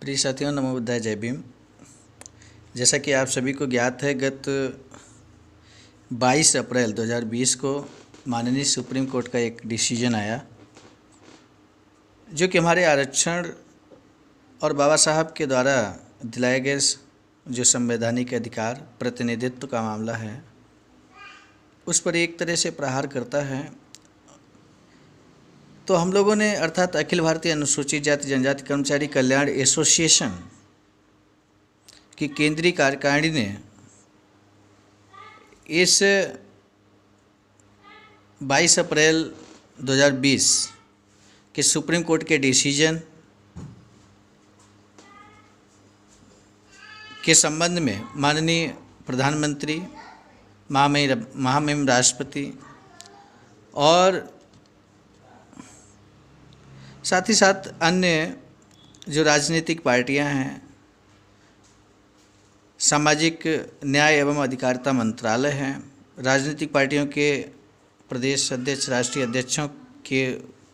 प्रिय साथियों, नमो बुद्धाय, जय भीम। जैसा कि आप सभी को ज्ञात है, गत 22 अप्रैल 2020 को माननीय सुप्रीम कोर्ट का एक डिसीजन आया, जो कि हमारे आरक्षण और बाबा साहब के द्वारा दिलाए गए जो संवैधानिक अधिकार प्रतिनिधित्व का मामला है, उस पर एक तरह से प्रहार करता है। तो हम लोगों ने अर्थात अखिल भारतीय अनुसूचित जाति जनजाति कर्मचारी कल्याण एसोसिएशन की केंद्रीय कार्यकारिणी ने इस 22 अप्रैल 2020 के सुप्रीम कोर्ट के डिसीजन के संबंध में माननीय प्रधानमंत्री, महामहिम राष्ट्रपति और साथ ही साथ अन्य जो राजनीतिक पार्टियां हैं, सामाजिक न्याय एवं अधिकारिता मंत्रालय हैं, राजनीतिक पार्टियों के प्रदेश अध्यक्ष, राष्ट्रीय अध्यक्षों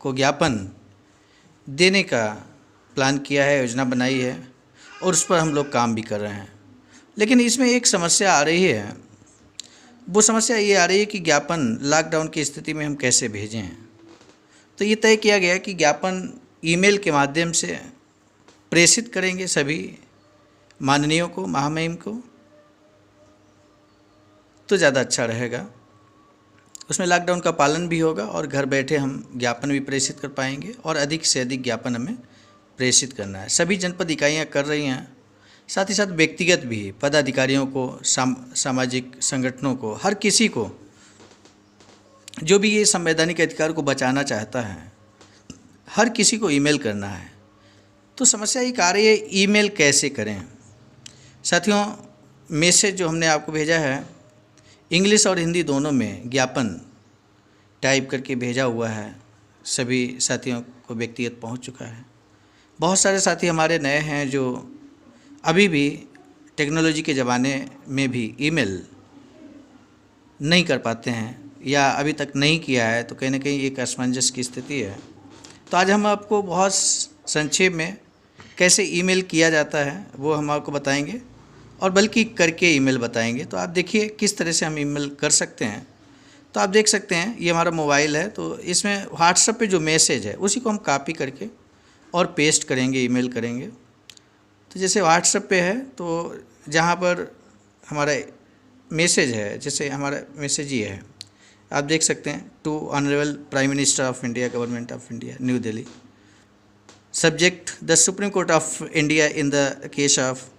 को ज्ञापन देने का प्लान किया है, योजना बनाई है और उस पर हम लोग काम भी कर रहे हैं। लेकिन इसमें एक समस्या आ रही है। वो समस्या ये आ रही है कि ज्ञापन लॉकडाउन की स्थिति में हम कैसे भेजें। तो ये तय किया गया कि ज्ञापन ईमेल के माध्यम से प्रेषित करेंगे सभी माननीयों को, महामहिम को, तो ज़्यादा अच्छा रहेगा। उसमें लॉकडाउन का पालन भी होगा और घर बैठे हम ज्ञापन भी प्रेषित कर पाएंगे और अधिक से अधिक ज्ञापन हमें प्रेषित करना है। सभी जनपद इकाइयाँ कर रही हैं, साथ ही साथ व्यक्तिगत भी पदाधिकारियों को, सामाजिक संगठनों को, हर किसी को जो भी ये संवैधानिक अधिकार को बचाना चाहता है, हर किसी को ईमेल करना है। तो समस्या एक आ रही है, ईमेल कैसे करें। साथियों, मैसेज जो हमने आपको भेजा है, इंग्लिश और हिंदी दोनों में ज्ञापन टाइप करके भेजा हुआ है, सभी साथियों को व्यक्तिगत पहुंच चुका है। बहुत सारे साथी हमारे नए हैं जो अभी भी टेक्नोलॉजी के ज़माने में भी ईमेल नहीं कर पाते हैं या अभी तक नहीं किया है, तो कहीं ना कहीं एक असमंजस की स्थिति है। तो आज हम आपको बहुत संक्षेप में कैसे ईमेल किया जाता है वो हम आपको बताएंगे और बल्कि करके ईमेल बताएंगे। तो आप देखिए किस तरह से हम ईमेल कर सकते हैं। तो आप देख सकते हैं, ये हमारा मोबाइल है, तो इसमें व्हाट्सएप पे जो मैसेज है उसी को हम कॉपी करके और पेस्ट करेंगे, ईमेल करेंगे। तो जैसे व्हाट्सएप पे है, तो जहाँ पर हमारा मैसेज है, जैसे हमारा मैसेज ये है, आप देख सकते हैं, to honourable prime minister of India, government of India, new Delhi. Subject, the supreme court of India in the case of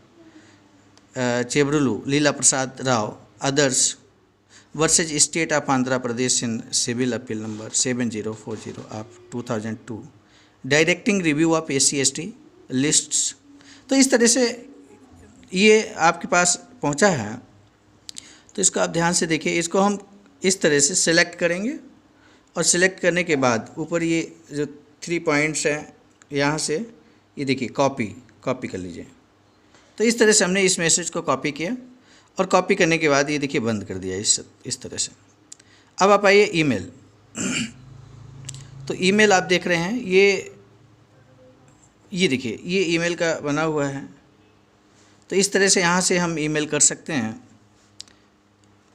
Chebrolu Leela Prasad Rao others versus state of Andhra Pradesh in civil appeal number 7040 of 2002 directing review of SC/ST lists. तो इस तरह से ये आपके पास पहुंचा है। तो इसको आप ध्यान से देखिए। इसको हम इस तरह से सिलेक्ट करेंगे और सिलेक्ट करने के बाद ऊपर ये जो 3 पॉइंट्स हैं, यहाँ से ये देखिए कॉपी कर लीजिए। तो इस तरह से हमने इस मैसेज को कॉपी किया और कॉपी करने के बाद ये देखिए बंद कर दिया इस तरह से। अब आप आइए ईमेल। तो ईमेल आप देख रहे हैं, ये देखिए, ये ईमेल का बना हुआ है। तो इस तरह से यहाँ से हम ईमेल कर सकते हैं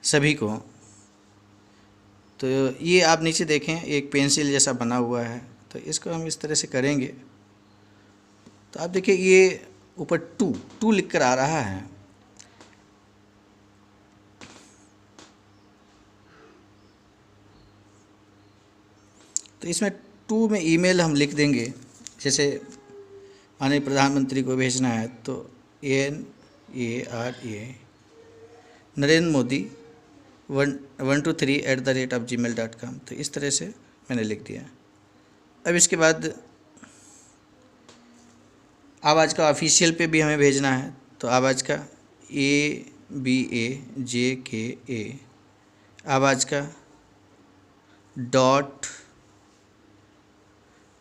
सभी को। तो ये आप नीचे देखें, एक पेंसिल जैसा बना हुआ है, तो इसको हम इस तरह से करेंगे। तो आप देखिए, ये ऊपर टू लिख कर आ रहा है। तो इसमें 2 में ईमेल हम लिख देंगे। जैसे माननीय प्रधानमंत्री को भेजना है, तो NARA नरेंद्र मोदी 123@gmail.com। तो इस तरह से मैंने लिख दिया। अब इसके बाद आवाज़ का ऑफिशियल पे भी हमें भेजना है, तो आवाज़ का ABAJKA आवाज़ का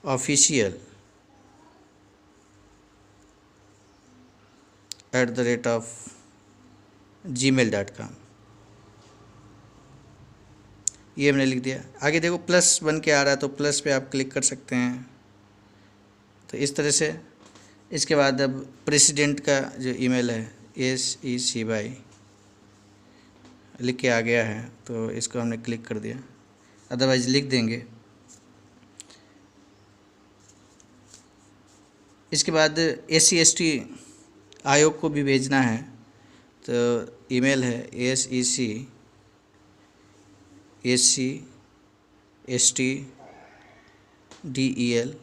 .official@gmail.com, ये हमने लिख दिया। आगे देखो प्लस बन के आ रहा है, तो प्लस पे आप क्लिक कर सकते हैं। तो इस तरह से इसके बाद अब प्रेसिडेंट का जो ईमेल है SEC भाई लिख के आ गया है, तो इसको हमने क्लिक कर दिया, अदरवाइज लिख देंगे। इसके बाद SC/ST आयोग को भी भेजना है, तो ईमेल है SEC/SC/STDEL,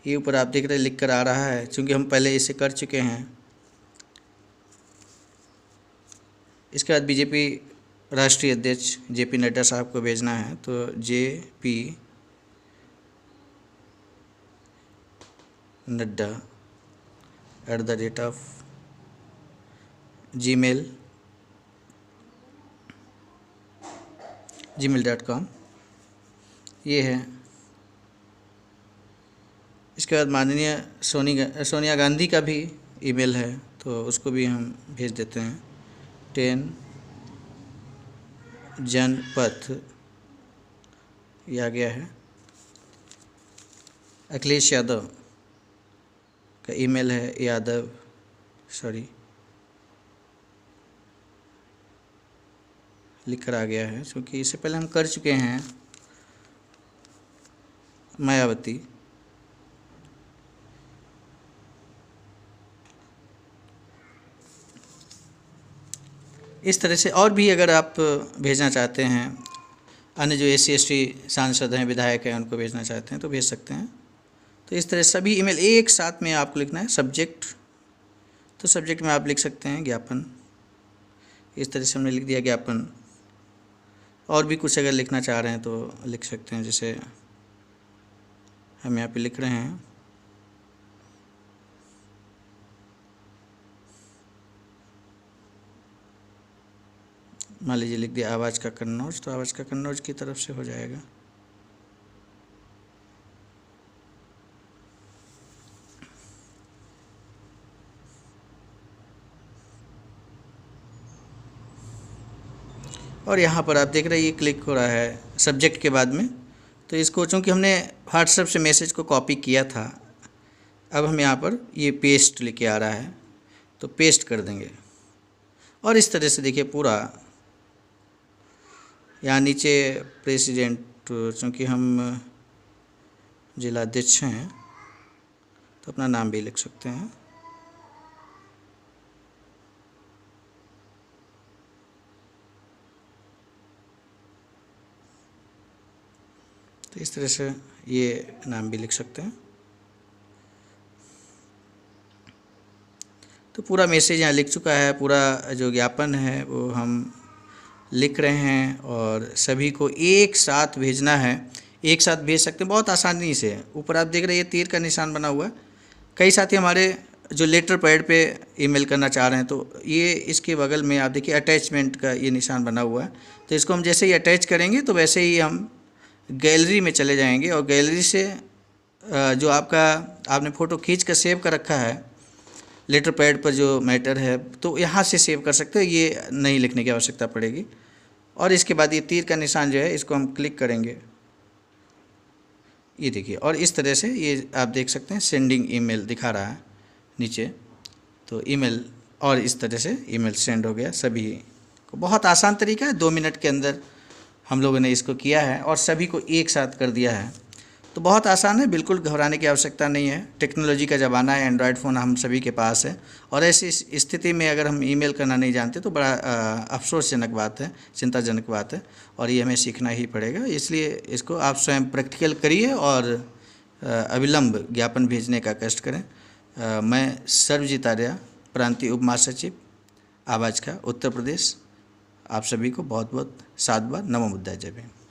ये ऊपर आप देख रहे हैं लिख कर आ रहा है, क्योंकि हम पहले इसे कर चुके हैं। इसके बाद BJP राष्ट्रीय अध्यक्ष JP नड्डा साहब को भेजना है, तो jpnadda@gmail.com ये है। इसके बाद माननीय सोनिया गांधी का भी ईमेल है, तो उसको भी हम भेज देते हैं। 10 जनपथ ये आ गया है। अखिलेश यादव का ईमेल है लिख कर आ गया है, क्योंकि इससे पहले हम कर चुके हैं। मायावती, इस तरह से और भी अगर आप भेजना चाहते हैं, अन्य जो SC/ST सांसद हैं, विधायक हैं, उनको भेजना चाहते हैं तो भेज सकते हैं। तो इस तरह सभी ईमेल एक साथ में आपको लिखना है। सब्जेक्ट, तो सब्जेक्ट में आप लिख सकते हैं ज्ञापन, इस तरह से हमने लिख दिया ज्ञापन। और भी कुछ अगर लिखना चाह रहे हैं तो लिख सकते हैं, जैसे हम यहाँ पे लिख रहे हैं मान लीजिए लिख दिया आवाज़ का कन्नौज, तो आवाज़ का कन्नौज की तरफ से हो जाएगा। और यहाँ पर आप देख रहे हैं ये क्लिक हो रहा है सब्जेक्ट के बाद में, तो इसको चूँकि हमने व्हाट्सएप से मैसेज को कॉपी किया था, अब हम यहाँ पर ये पेस्ट लेके आ रहा है, तो पेस्ट कर देंगे। और इस तरह से देखिए पूरा यहाँ नीचे प्रेसिडेंट, चूँकि हम जिलाध्यक्ष हैं तो अपना नाम भी लिख सकते हैं। तो इस तरह से ये नाम भी लिख सकते हैं। तो पूरा मैसेज यहाँ लिख चुका है, पूरा जो ज्ञापन है वो हम लिख रहे हैं और सभी को एक साथ भेजना है। एक साथ भेज सकते हैं बहुत आसानी से। ऊपर आप देख रहे हैं ये तीर का निशान बना हुआ है। कई साथी हमारे जो लेटर पैड पे ईमेल करना चाह रहे हैं, तो ये इसके बगल में आप देखिए अटैचमेंट का ये निशान बना हुआ है, तो इसको हम जैसे ही अटैच करेंगे तो वैसे ही हम गैलरी में चले जाएंगे और गैलरी से जो आपने फ़ोटो खींच कर सेव कर रखा है लेटर पैड पर जो मैटर है, तो यहाँ से सेव कर सकते हो, ये नहीं लिखने की आवश्यकता पड़ेगी। और इसके बाद ये तीर का निशान जो है इसको हम क्लिक करेंगे, ये देखिए, और इस तरह से ये आप देख सकते हैं सेंडिंग ईमेल दिखा रहा है नीचे, तो ईमेल और इस तरह से ईमेल सेंड हो गया सभी को। बहुत आसान तरीका है, 2 मिनट के अंदर हम लोगों ने इसको किया है और सभी को एक साथ कर दिया है। तो बहुत आसान है, बिल्कुल घबराने की आवश्यकता नहीं है। टेक्नोलॉजी का ज़माना है, एंड्रॉयड फ़ोन हम सभी के पास है, और ऐसी स्थिति में अगर हम ईमेल करना नहीं जानते तो बड़ा अफसोसजनक बात है, चिंताजनक बात है, और ये हमें सीखना ही पड़ेगा। इसलिए इसको आप स्वयं प्रैक्टिकल करिए और अविलंब ज्ञापन भेजने का कष्ट करें। मैं सर्वजीत आर्या, प्रांतीय उप महासचिव आवाज़ का उत्तर प्रदेश, आप सभी को बहुत बहुत साधुवाद। नमो बुद्धाय, जय भीम।